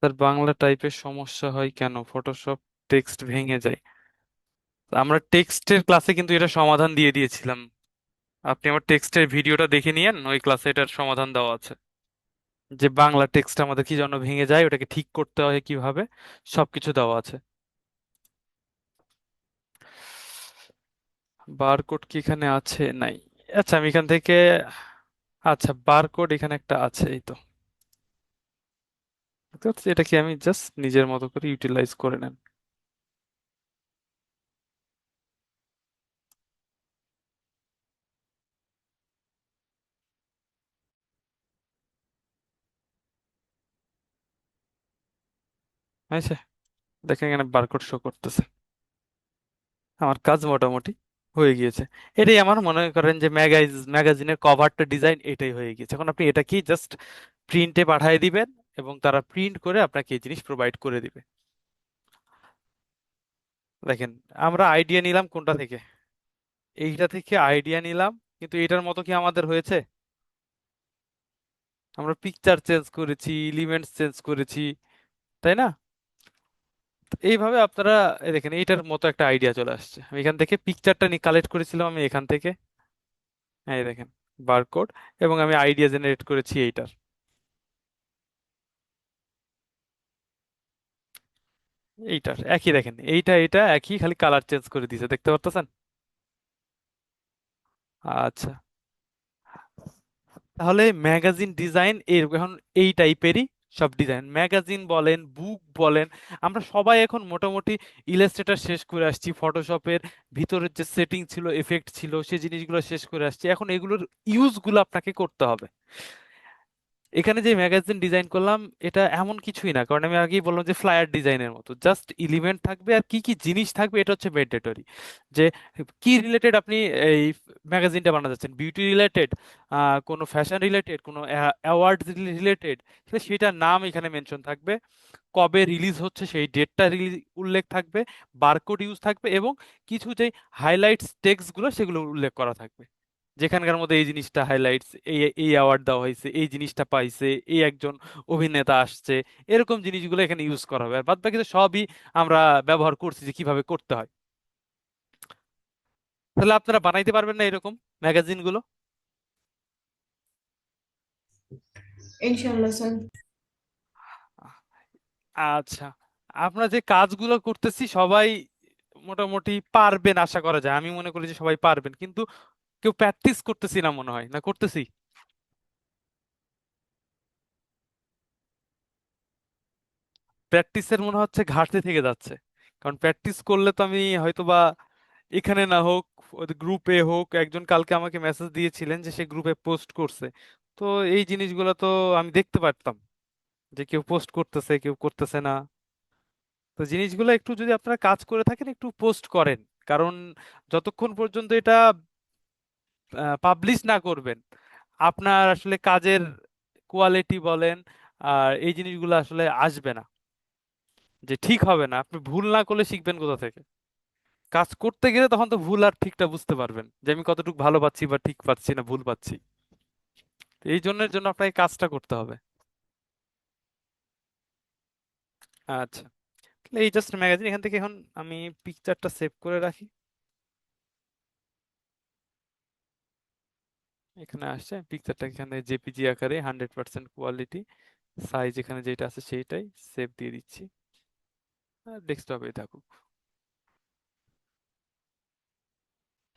তার বাংলা টাইপের সমস্যা হয় কেন? ফটোশপ টেক্সট ভেঙে যায়। আমরা টেক্সটের ক্লাসে কিন্তু এটা সমাধান দিয়ে দিয়েছিলাম। আপনি আমার টেক্সটের ভিডিওটা দেখে নিয়েন, ওই ক্লাসে এটার সমাধান দেওয়া আছে, যে বাংলা টেক্সট আমাদের কি জন্য ভেঙে যায়, ওটাকে ঠিক করতে হয় কিভাবে, সবকিছু দেওয়া আছে। বারকোড কি এখানে আছে? নাই। আচ্ছা, আমি এখান থেকে, আচ্ছা বারকোড এখানে একটা আছে, এই তো। দেখতে পাচ্ছি? এটা কি আমি জাস্ট নিজের মতো করে ইউটিলাইজ করে নেন। হয়েছে? দেখেন এখানে বারকোড শো করতেছে। আমার কাজ মোটামুটি হয়ে গিয়েছে। এটাই আমার মনে করেন যে ম্যাগাজিনের কভারটা ডিজাইন এটাই হয়ে গিয়েছে। এখন আপনি এটা কি জাস্ট প্রিন্টে পাঠিয়ে দিবেন, এবং তারা প্রিন্ট করে আপনাকে এই জিনিস প্রোভাইড করে দিবে। দেখেন, আমরা আইডিয়া নিলাম কোনটা থেকে? এইটা থেকে আইডিয়া নিলাম, কিন্তু এটার মতো কি আমাদের হয়েছে? আমরা পিকচার চেঞ্জ করেছি, এলিমেন্টস চেঞ্জ করেছি, তাই না? তো এইভাবে আপনারা, এই দেখেন এইটার মতো একটা আইডিয়া চলে আসছে। আমি এখান থেকে পিকচারটা নিয়ে কালেক্ট করেছিলাম, আমি এখান থেকে, এই দেখেন বারকোড, এবং আমি আইডিয়া জেনারেট করেছি এইটার। এইটার একই, দেখেন এইটা এটা একই, খালি কালার চেঞ্জ করে দিয়েছে, দেখতে পারতেছেন? আচ্ছা, তাহলে ম্যাগাজিন ডিজাইন এর এখন এই টাইপেরই সব ডিজাইন, ম্যাগাজিন বলেন, বুক বলেন, আমরা সবাই এখন মোটামুটি ইলাস্ট্রেটর শেষ করে আসছি, ফটোশপের ভিতরের যে সেটিং ছিল, এফেক্ট ছিল, সেই জিনিসগুলো শেষ করে আসছি। এখন এগুলোর ইউজগুলো আপনাকে করতে হবে। এখানে যে ম্যাগাজিন ডিজাইন করলাম, এটা এমন কিছুই না, কারণ আমি আগেই বললাম যে ফ্লায়ার ডিজাইনের মতো জাস্ট এলিমেন্ট থাকবে, আর কি কি জিনিস থাকবে এটা হচ্ছে ম্যান্ডেটরি। যে কি রিলেটেড আপনি এই ম্যাগাজিনটা বানাতে যাচ্ছেন, বিউটি রিলেটেড, কোনো ফ্যাশন রিলেটেড, কোনো অ্যাওয়ার্ড রিলেটেড, সেটার নাম এখানে মেনশন থাকবে, কবে রিলিজ হচ্ছে সেই ডেটটা রিলিজ উল্লেখ থাকবে, বারকোড ইউজ থাকবে, এবং কিছু যে হাইলাইটস টেক্সট গুলো সেগুলো উল্লেখ করা থাকবে, যেখানকার মধ্যে এই জিনিসটা হাইলাইটস, এই এই অ্যাওয়ার্ড দেওয়া হয়েছে, এই জিনিসটা পাইছে, এই একজন অভিনেতা আসছে, এরকম জিনিসগুলো এখানে ইউজ করা হবে। আর বাদ বাকি তো সবই আমরা ব্যবহার করছি যে কিভাবে করতে হয়। তাহলে আপনারা বানাইতে পারবেন না এরকম ম্যাগাজিন গুলো? ইনশাল্লাহ স্যার। আচ্ছা, আমরা যে কাজগুলো করতেছি সবাই মোটামুটি পারবেন আশা করা যায়, আমি মনে করি যে সবাই পারবেন, কিন্তু কেউ প্র্যাকটিস করতেছি না মনে হয়, না করতেছি? প্র্যাকটিসের মনে হচ্ছে ঘাটতি থেকে যাচ্ছে। কারণ প্র্যাকটিস করলে তো আমি হয়তোবা এখানে না হোক, গ্রুপে হোক, একজন কালকে আমাকে মেসেজ দিয়েছিলেন যে সে গ্রুপে পোস্ট করছে, তো এই জিনিসগুলো তো আমি দেখতে পারতাম যে কেউ পোস্ট করতেছে কেউ করতেছে না। তো জিনিসগুলো একটু যদি আপনারা কাজ করে থাকেন একটু পোস্ট করেন, কারণ যতক্ষণ পর্যন্ত এটা পাবলিশ না করবেন আপনার আসলে কাজের কোয়ালিটি বলেন আর এই জিনিসগুলো আসলে আসবে না, যে ঠিক হবে না। আপনি ভুল না করলে শিখবেন কোথা থেকে? কাজ করতে গেলে তখন তো ভুল আর ঠিকটা বুঝতে পারবেন, যে আমি কতটুকু ভালো পাচ্ছি বা ঠিক পাচ্ছি না ভুল পাচ্ছি। তো এই জন্য আপনাকে কাজটা করতে হবে। আচ্ছা, তাহলে এই জাস্ট ম্যাগাজিন এখান থেকে এখন আমি পিকচারটা সেভ করে রাখি। এখানে আসছে পিকচারটা, এখানে জেপিজি আকারে 100% কোয়ালিটি, সাইজ এখানে যেটা আছে সেইটাই সেভ দিয়ে দিচ্ছি, আর ডেস্কটপে থাকুক।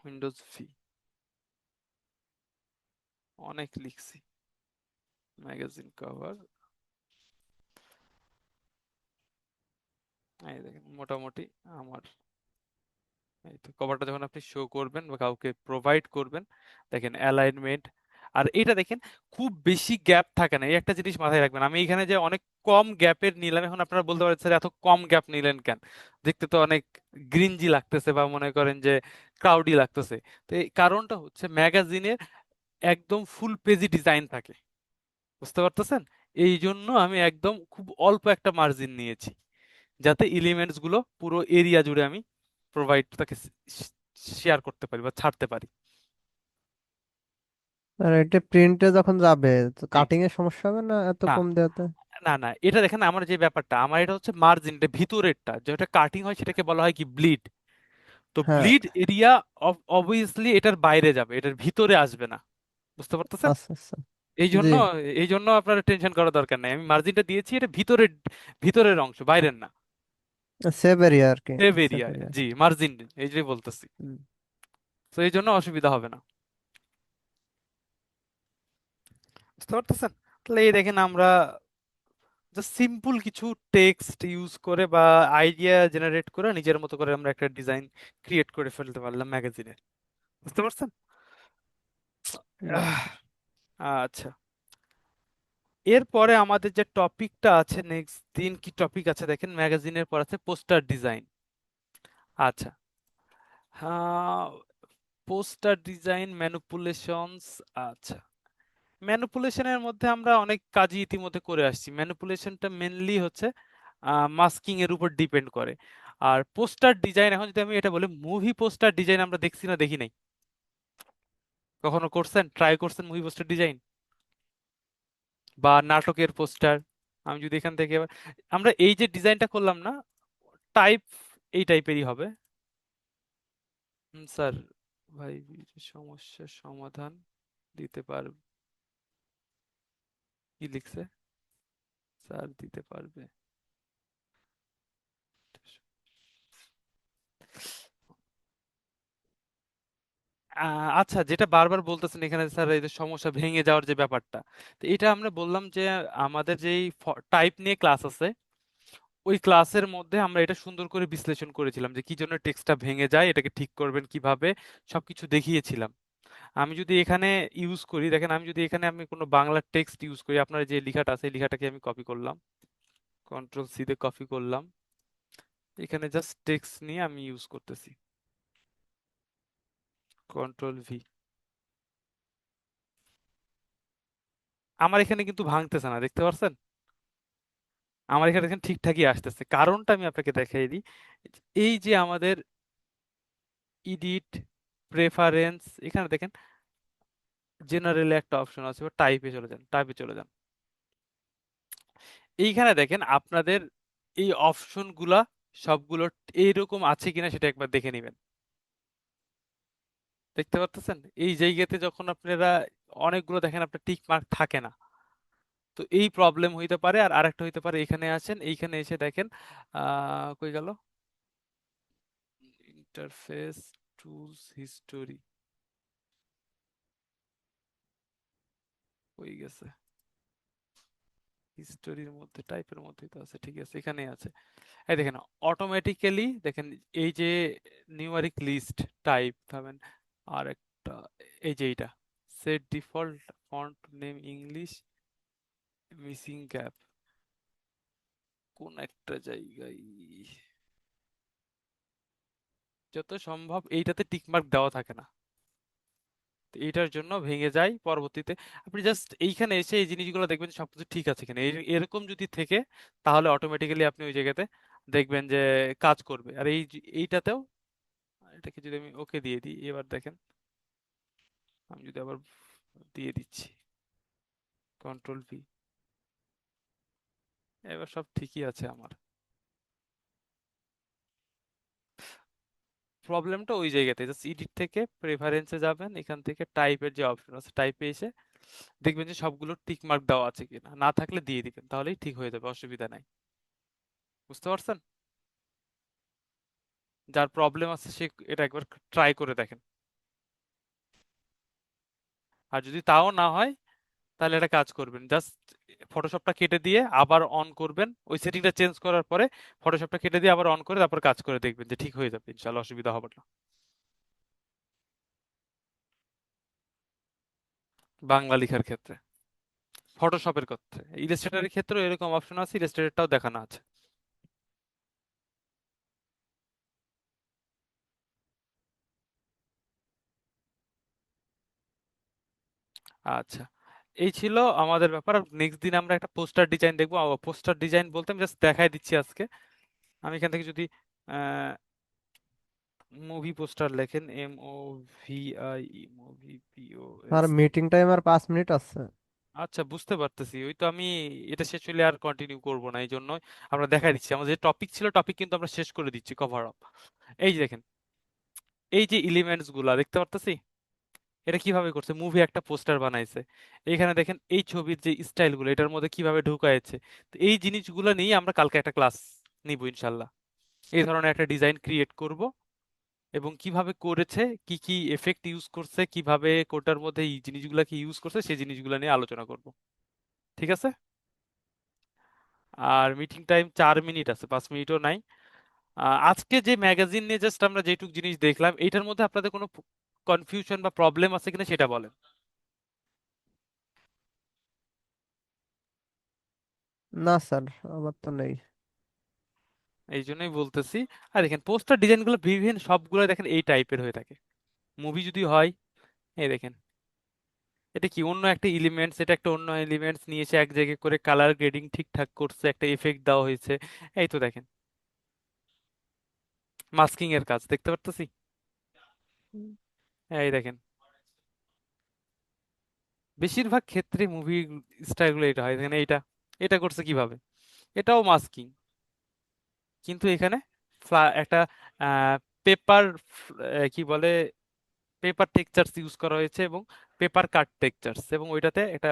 উইন্ডোজ ভি, অনেক লিখছি। ম্যাগাজিন কভার, এই দেখেন মোটামুটি আমার এই তো কভারটা যখন আপনি শো করবেন বা কাউকে প্রোভাইড করবেন, দেখেন অ্যালাইনমেন্ট। আর এটা দেখেন খুব বেশি গ্যাপ থাকে না, এই একটা জিনিস মাথায় রাখবেন। আমি এখানে যে অনেক কম গ্যাপের নিলাম, এখন আপনারা বলতে পারেন স্যার এত কম গ্যাপ নিলেন কেন, দেখতে তো অনেক গ্রিনজি লাগতেছে বা মনে করেন যে ক্রাউডি লাগতেছে। তো এই কারণটা হচ্ছে ম্যাগাজিনের একদম ফুল পেজি ডিজাইন থাকে, বুঝতে পারতেছেন? এই জন্য আমি একদম খুব অল্প একটা মার্জিন নিয়েছি, যাতে এলিমেন্টস গুলো পুরো এরিয়া জুড়ে আমি প্রোভাইড তাকে শেয়ার করতে পারি বা ছাড়তে পারি। আর এটা প্রিন্টে যখন যাবে তো জি। কাটিং এর সমস্যা হবে না এত না কম দেওয়াতে? না না, এটা দেখেন আমার যে ব্যাপারটা, আমার এটা হচ্ছে মার্জিন, এটা ভিতরেরটা যেটা কাটিং হয় সেটাকে বলা হয় কি ব্লিড। তো হ্যাঁ। ব্লিড এরিয়া অবভিয়াসলি এটার বাইরে যাবে, এটার ভিতরে আসবে না, বুঝতে পারতেছেন? আচ্ছা আচ্ছা। এই জি। জন্য এই জন্য আপনার টেনশন করার দরকার নাই, আমি মার্জিনটা দিয়েছি এটা ভিতরের, ভিতরের অংশ, বাইরের না। সেভ এরিয়া আর কি। Safe safe area, area. জি মার্জিন, এই যে বলতেছি। হুম। তো এই জন্য অসুবিধা হবে না, বুঝতে পারতেছেন? তাহলে এই দেখেন আমরা জাস্ট সিম্পল কিছু টেক্সট ইউজ করে বা আইডিয়া জেনারেট করে নিজের মতো করে আমরা একটা ডিজাইন ক্রিয়েট করে ফেলতে পারলাম ম্যাগাজিনের, বুঝতে পারছেন? হুম। আচ্ছা, এরপরে আমাদের যে টপিকটা আছে, নেক্সট দিন কি টপিক আছে দেখেন, ম্যাগাজিনের পর আছে পোস্টার ডিজাইন। আচ্ছা, হ্যাঁ, পোস্টার ডিজাইন ম্যানিপুলেশনস। আচ্ছা, ম্যানিপুলেশনের মধ্যে আমরা অনেক কাজই ইতিমধ্যে করে আসছি, ম্যানিপুলেশনটা মেনলি হচ্ছে মাস্কিং এর উপর ডিপেন্ড করে। আর পোস্টার ডিজাইন, এখন যদি আমি এটা বলি, মুভি পোস্টার ডিজাইন আমরা দেখছি না দেখি নাই? কখনো করছেন, ট্রাই করছেন মুভি পোস্টার ডিজাইন বা নাটকের পোস্টার? আমি যদি এখান থেকে আমরা এই যে ডিজাইনটা করলাম না, টাইপ এই টাইপেরই হবে। স্যার, ভাই সমস্যার সমাধান দিতে পারবে, কি লিখছে? স্যার দিতে পারবে। আচ্ছা, যেটা বারবার বলতেছেন এখানে স্যার, এই যে সমস্যা ভেঙে যাওয়ার যে ব্যাপারটা, তো এটা আমরা বললাম যে আমাদের যেই টাইপ নিয়ে ক্লাস আছে, ওই ক্লাসের মধ্যে আমরা এটা সুন্দর করে বিশ্লেষণ করেছিলাম যে কি জন্য টেক্সটটা ভেঙে যায়, এটাকে ঠিক করবেন কিভাবে, সবকিছু দেখিয়েছিলাম। আমি যদি এখানে ইউজ করি, দেখেন আমি যদি এখানে আমি কোনো বাংলা টেক্সট ইউজ করি, আপনার যে লেখাটা আছে এই লেখাটাকে আমি কপি করলাম, কন্ট্রোল সি দিয়ে কপি করলাম, এখানে জাস্ট টেক্সট নিয়ে আমি ইউজ করতেছি, কন্ট্রোল ভি। আমার এখানে কিন্তু ভাঙতেছে না, দেখতে পাচ্ছেন? আমার এখানে দেখেন ঠিকঠাকই আসতেছে, কারণটা আমি আপনাকে দেখাই দিই। এই যে আমাদের ইডিট প্রেফারেন্স, এখানে দেখেন জেনারেলে একটা অপশন আছে, বা টাইপে চলে যান, টাইপে চলে যান। এইখানে দেখেন আপনাদের এই অপশনগুলা সবগুলো এইরকম আছে কিনা সেটা একবার দেখে নেবেন। দেখতে পাচ্ছেন এই জায়গাতে যখন আপনারা অনেকগুলো দেখেন আপনার টিক মার্ক থাকে না, তো এই প্রবলেম হইতে পারে। আর আরেকটা হইতে পারে, এখানে আসেন, এইখানে এসে দেখেন কই গেল, ইন্টারফেস, টুলস, হিস্টোরি, কই গেছে, হিস্টোরির মধ্যে টাইপের মধ্যেই তো আছে, ঠিক আছে এখানেই আছে। এই দেখেন অটোমেটিক্যালি দেখেন এই যে নিউমারিক লিস্ট টাইপ পাবেন, আর একটা এই যে এইটা set default font name English, missing gap কোন একটা জায়গায়, যত সম্ভব এইটাতে টিকমার্ক দেওয়া থাকে না, তো এইটার জন্য ভেঙে যায় পরবর্তীতে। আপনি জাস্ট এইখানে এসে এই জিনিসগুলো দেখবেন যে সবকিছু ঠিক আছে কিনা, এরকম যদি থেকে তাহলে অটোমেটিক্যালি আপনি ওই জায়গাতে দেখবেন যে কাজ করবে। আর এইটাতেও, এটাকে যদি আমি ওকে দিয়ে দিই, এবার দেখেন আমি যদি আবার দিয়ে দিচ্ছি কন্ট্রোল ভি, এবার সব ঠিকই আছে আমার। প্রবলেমটা ওই জায়গাতে, জাস্ট এডিট থেকে প্রেফারেন্সে যাবেন, এখান থেকে টাইপের যে অপশন আছে টাইপে এসে দেখবেন যে সবগুলো টিক মার্ক দেওয়া আছে কিনা, না থাকলে দিয়ে দিবেন, তাহলেই ঠিক হয়ে যাবে, অসুবিধা নাই। বুঝতে পারছেন? যার প্রবলেম আছে সে এটা একবার ট্রাই করে দেখেন। আর যদি তাও না হয় তাহলে একটা কাজ করবেন, জাস্ট ফটোশপটা কেটে দিয়ে আবার অন করবেন, ওই সেটিংটা চেঞ্জ করার পরে ফটোশপটা কেটে দিয়ে আবার অন করে তারপর কাজ করে দেখবেন যে ঠিক হয়ে যাবে, ইনশাল্লাহ অসুবিধা হবে না। বাংলা লেখার ক্ষেত্রে, ফটোশপের ক্ষেত্রে, ইলাস্ট্রেটরের ক্ষেত্রেও এরকম অপশন আছে, ইলাস্ট্রেটরটাও দেখানো আছে। আচ্ছা, এই ছিল আমাদের ব্যাপার। নেক্সট দিন আমরা একটা পোস্টার ডিজাইন দেখবো। পোস্টার ডিজাইন বলতে আমি জাস্ট দেখাই দিচ্ছি আজকে। আমি এখান থেকে যদি মুভি পোস্টার লেখেন, MOVI, মুভি আর POS, মিটিং টাইম আর 5 মিনিট আছে। আচ্ছা বুঝতে পারতেছি, ওই তো আমি এটা শেষ হলে আর কন্টিনিউ করব না, এই জন্য আমরা দেখাই দিচ্ছি। আমাদের যে টপিক ছিল টপিক কিন্তু আমরা শেষ করে দিচ্ছি, কভার আপ। এই যে দেখেন, এই যে এলিমেন্টস গুলা দেখতে পারতেছি, এটা কিভাবে করছে, মুভি একটা পোস্টার বানাইছে। এখানে দেখেন এই ছবির যে স্টাইল গুলো এটার মধ্যে কিভাবে ঢুকাইছে। তো এই জিনিসগুলো নিয়ে আমরা কালকে একটা ক্লাস নিব ইনশাল্লাহ। এই ধরনের একটা ডিজাইন ক্রিয়েট করব, এবং কিভাবে করেছে, কি কি এফেক্ট ইউজ করছে, কিভাবে কোটার মধ্যে এই জিনিসগুলোকে ইউজ করছে, সেই জিনিসগুলো নিয়ে আলোচনা করব। ঠিক আছে? আর মিটিং টাইম 4 মিনিট আছে, 5 মিনিটও নাই। আজকে যে ম্যাগাজিন নিয়ে জাস্ট আমরা যেটুক জিনিস দেখলাম, এইটার মধ্যে আপনাদের কোনো কনফিউশন বা প্রবলেম আছে কিনা সেটা বলেন। না স্যার, আমার তো নেই। এই জন্যই বলতেছি। আর দেখেন পোস্টার ডিজাইনগুলো বিভিন্ন সবগুলো দেখেন এই টাইপের হয়ে থাকে। মুভি যদি হয়, এই দেখেন এটা কি অন্য একটা এলিমেন্টস, এটা একটা অন্য এলিমেন্টস নিয়ে এসে এক জায়গায় করে কালার গ্রেডিং ঠিকঠাক করছে, একটা এফেক্ট দেওয়া হয়েছে। এই তো দেখেন মাস্কিং এর কাজ দেখতে পারতেছি। এই দেখেন বেশিরভাগ ক্ষেত্রে মুভি স্টাইলগুলো এটা হয়। দেখেন এইটা, এটা করছে কিভাবে, এটাও মাস্কিং, কিন্তু এখানে একটা পেপার, কি বলে, পেপার টেক্সচার্স ইউজ করা হয়েছে, এবং পেপার কাট টেক্সচার্স, এবং ওইটাতে একটা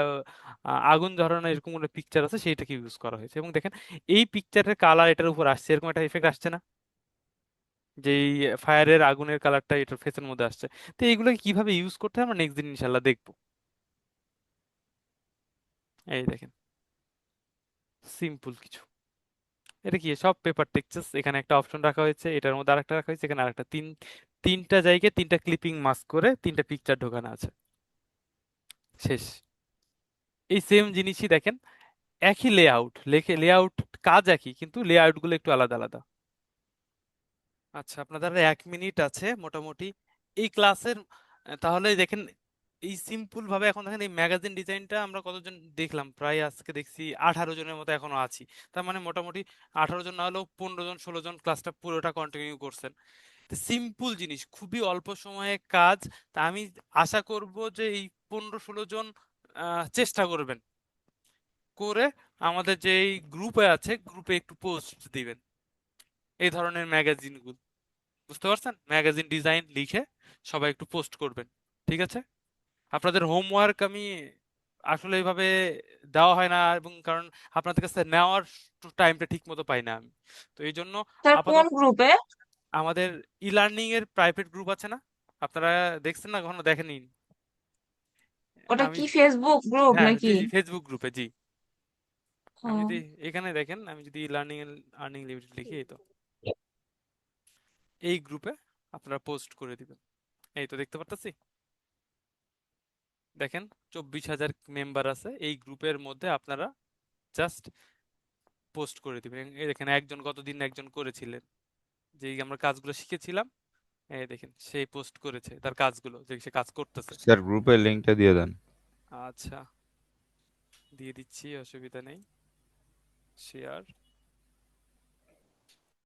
আগুন ধরানো এরকম একটা পিকচার আছে সেইটাকে ইউজ করা হয়েছে। এবং দেখেন এই পিকচারের কালার এটার উপর আসছে, এরকম একটা এফেক্ট আসছে না, যেই ফায়ারের আগুনের কালারটা এটার ফেসের মধ্যে আসছে। তো এইগুলোকে কিভাবে ইউজ করতে হয় আমরা নেক্সট দিন ইনশাল্লাহ দেখবো। এই দেখেন সিম্পল কিছু, এটা কি সব পেপার টেক্সচার্স, এখানে একটা অপশন রাখা হয়েছে, এটার মধ্যে আরেকটা রাখা হয়েছে, এখানে আরেকটা, তিনটা জায়গায় তিনটা ক্লিপিং মাস্ক করে তিনটা পিকচার ঢোকানো আছে, শেষ। এই সেম জিনিসই দেখেন, একই লেআউট, লেআউট কাজ একই, কিন্তু লেআউট গুলো একটু আলাদা আলাদা। আচ্ছা, আপনাদের আর 1 মিনিট আছে মোটামুটি এই ক্লাসের। তাহলে দেখেন এই সিম্পল ভাবে এখন দেখেন এই ম্যাগাজিন ডিজাইনটা আমরা কতজন দেখলাম, প্রায় আজকে দেখছি 18 জনের মতো এখনো আছি। তার মানে মোটামুটি 18 জন না হলেও 15 জন 16 জন ক্লাসটা পুরোটা কন্টিনিউ করছেন। সিম্পল জিনিস, খুবই অল্প সময়ে কাজ। তা আমি আশা করব যে এই 15 16 জন চেষ্টা করবেন করে আমাদের যে গ্রুপে আছে গ্রুপে একটু পোস্ট দিবেন এই ধরনের ম্যাগাজিনগুলো। বুঝতে পারছেন? ম্যাগাজিন ডিজাইন লিখে সবাই একটু পোস্ট করবেন, ঠিক আছে? আপনাদের হোমওয়ার্ক আমি আসলে এইভাবে দেওয়া হয় না, এবং কারণ আপনাদের কাছে নেওয়ার টাইমটা ঠিক মতো পাই না আমি। তো এই জন্য স্যার কোন আপাতত গ্রুপে? আমাদের ই লার্নিং এর প্রাইভেট গ্রুপ আছে না, আপনারা দেখছেন না, কখনো দেখেনি? ওটা আমি, কি ফেসবুক গ্রুপ হ্যাঁ জি নাকি? জি, ফেসবুক গ্রুপে জি। আমি ও, যদি এখানে দেখেন, আমি যদি ই লার্নিং আর্নিং লিমিটেড লিখি, এই তো এই গ্রুপে আপনারা পোস্ট করে দিবেন। এই তো দেখতে পারতেছি, দেখেন 24,000 মেম্বার আছে এই গ্রুপের মধ্যে, আপনারা জাস্ট পোস্ট করে দিবেন। এই দেখেন একজন গতদিন একজন করেছিলেন, যেই আমরা কাজগুলো শিখেছিলাম, এই দেখেন সেই পোস্ট করেছে তার কাজগুলো, যে সে কাজ করতেছে। স্যার গ্রুপের লিঙ্কটা দিয়ে দেন। আচ্ছা, দিয়ে দিচ্ছি, অসুবিধা নেই। শেয়ার,